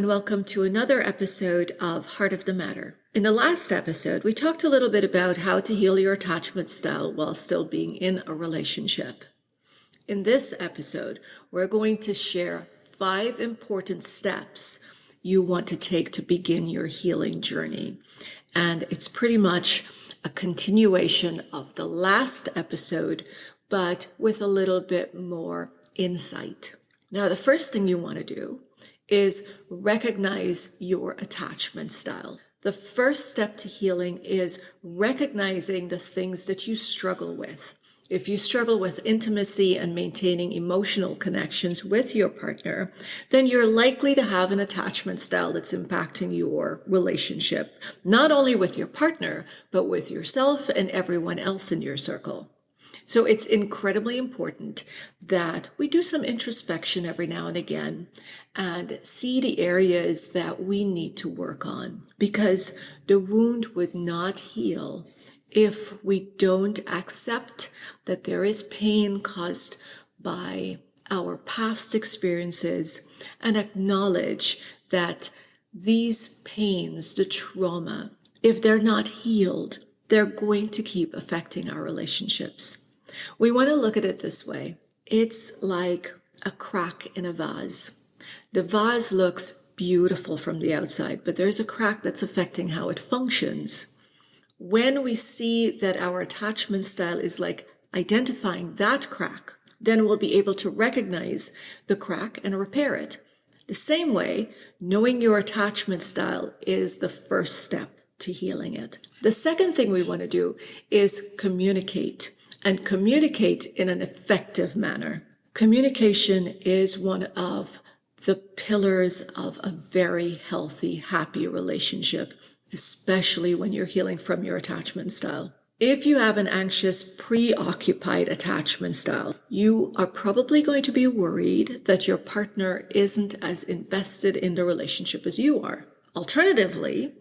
and welcome to another episode of Heart of the Matter. In the last episode, we talked a little bit about how to heal your attachment style while still being in a relationship. In this episode, we're going to share 5 important steps you want to take to begin your healing journey. And it's pretty much a continuation of the last episode, but with a little bit more insight. Now, the first thing you want to do is recognize your attachment style. The first step to healing is recognizing the things that you struggle with. If you struggle with intimacy and maintaining emotional connections with your partner, then you're likely to have an attachment style that's impacting your relationship, not only with your partner, but with yourself and everyone else in your circle. So it's incredibly important that we do some introspection every now and again and see the areas that we need to work on, because the wound would not heal if we don't accept that there is pain caused by our past experiences and acknowledge that these pains, the trauma, if they're not healed, they're going to keep affecting our relationships. We want to look at it this way. It's like a crack in a vase. The vase looks beautiful from the outside, but there's a crack that's affecting how it functions. When we see that our attachment style is like identifying that crack, then we'll be able to recognize the crack and repair it. The same way, knowing your attachment style is the first step to healing it. The second thing we want to do is communicate. And communicate in an effective manner. Communication is one of the pillars of a very healthy, happy relationship, especially when you're healing from your attachment style. If you have an anxious, preoccupied attachment style, you are probably going to be worried that your partner isn't as invested in the relationship as you are. Alternatively,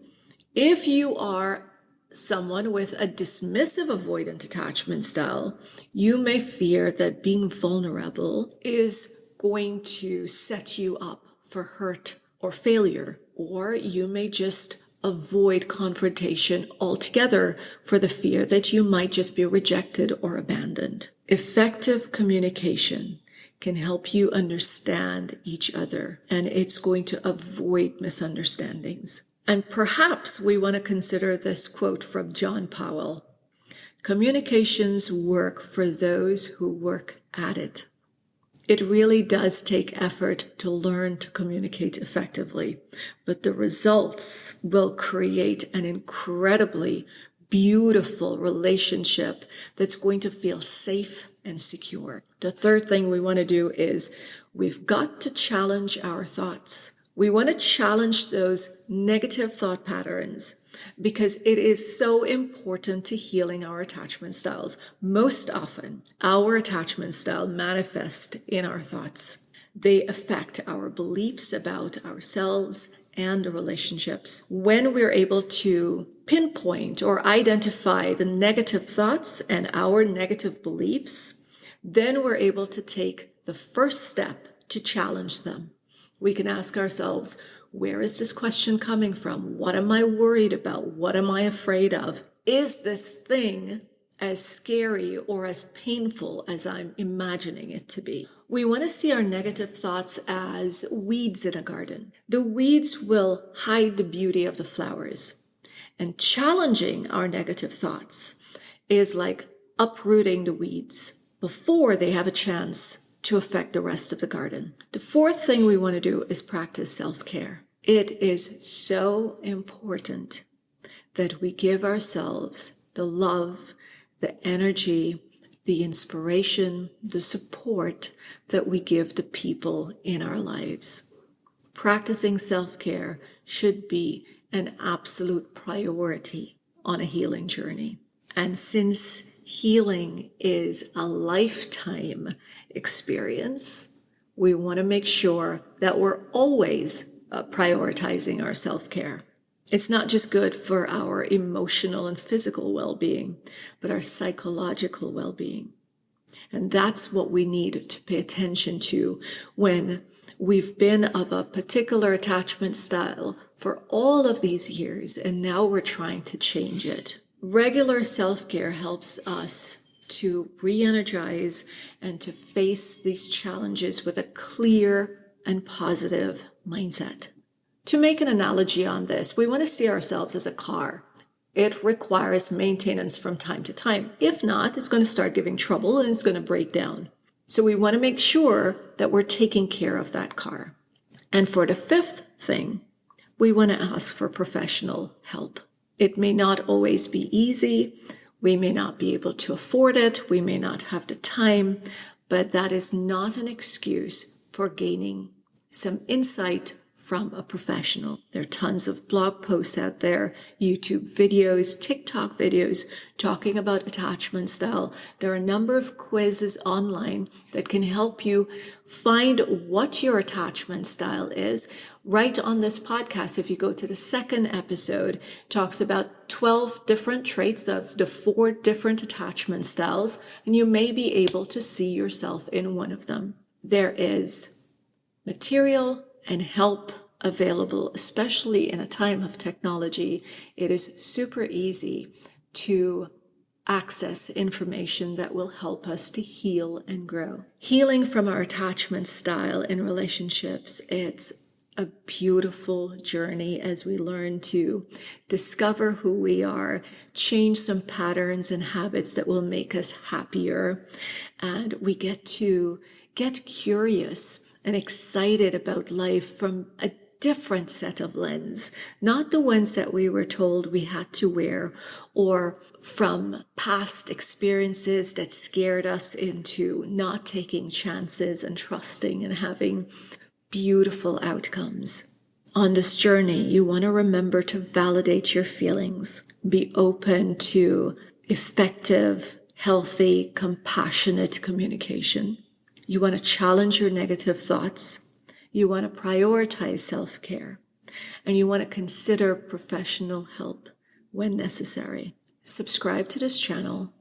if you are someone with a dismissive avoidant attachment style, you may fear that being vulnerable is going to set you up for hurt or failure, or you may just avoid confrontation altogether for the fear that you might just be rejected or abandoned. Effective communication can help you understand each other, and it's going to avoid misunderstandings. And perhaps we want to consider this quote from John Powell. Communications work for those who work at it. It really does take effort to learn to communicate effectively, but the results will create an incredibly beautiful relationship that's going to feel safe and secure. The third thing we want to do is we've got to challenge our thoughts. We want to challenge those negative thought patterns because it is so important to healing our attachment styles. Most often, our attachment style manifests in our thoughts. They affect our beliefs about ourselves and the relationships. When we're able to pinpoint or identify the negative thoughts and our negative beliefs, then we're able to take the first step to challenge them. We can ask ourselves, where is this question coming from? What am I worried about? What am I afraid of? Is this thing as scary or as painful as I'm imagining it to be? We want to see our negative thoughts as weeds in a garden. The weeds will hide the beauty of the flowers. And challenging our negative thoughts is like uprooting the weeds before they have a chance to affect the rest of the garden. The fourth thing we want to do is practice self-care. It is so important that we give ourselves the love, the energy, the inspiration, the support that we give the people in our lives. Practicing self-care should be an absolute priority on a healing journey. And since healing is a lifetime experience, we want to make sure that we're always prioritizing our self-care. It's not just good for our emotional and physical well-being, but our psychological well-being. And that's what we need to pay attention to when We've been of a particular attachment style for all of these years, and now we're trying to change it. Regular self-care helps us to re-energize and to face these challenges with a clear and positive mindset. To make an analogy on this, we want to see ourselves as a car. It requires maintenance from time to time. If not, it's going to start giving trouble and it's going to break down. So we want to make sure that we're taking care of that car. And for the fifth thing, we want to ask for professional help. It may not always be easy. We may not be able to afford it. We may not have the time, but that is not an excuse for gaining some insight from a professional. There are tons of blog posts out there, YouTube videos, TikTok videos talking about attachment style. There are a number of quizzes online that can help you find what your attachment style is. Right on this podcast, if you go to the second episode, talks about 12 different traits of the 4 different attachment styles, and you may be able to see yourself in one of them. There is material and help available, especially in a time of technology. It is super easy to access information that will help us to heal and grow. Healing from our attachment style in relationships, it's a beautiful journey as we learn to discover who we are, change some patterns and habits that will make us happier, and we get to get curious and excited about life from a different set of lens, not the ones that we were told we had to wear, or from past experiences that scared us into not taking chances and trusting and having beautiful outcomes. On this journey, you want to remember to validate your feelings, be open to effective, healthy, compassionate communication. You want to challenge your negative thoughts. You want to prioritize self-care, and you want to consider professional help when necessary. Subscribe to this channel.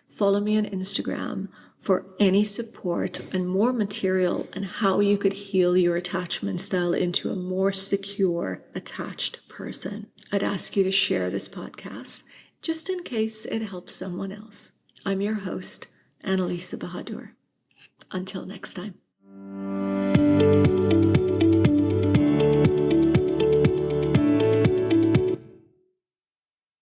Follow me on Instagram for any support and more material on how you could heal your attachment style into a more secure, attached person. I'd ask you to share this podcast just in case it helps someone else. I'm your host, Annalisa Bahadur. Until next time.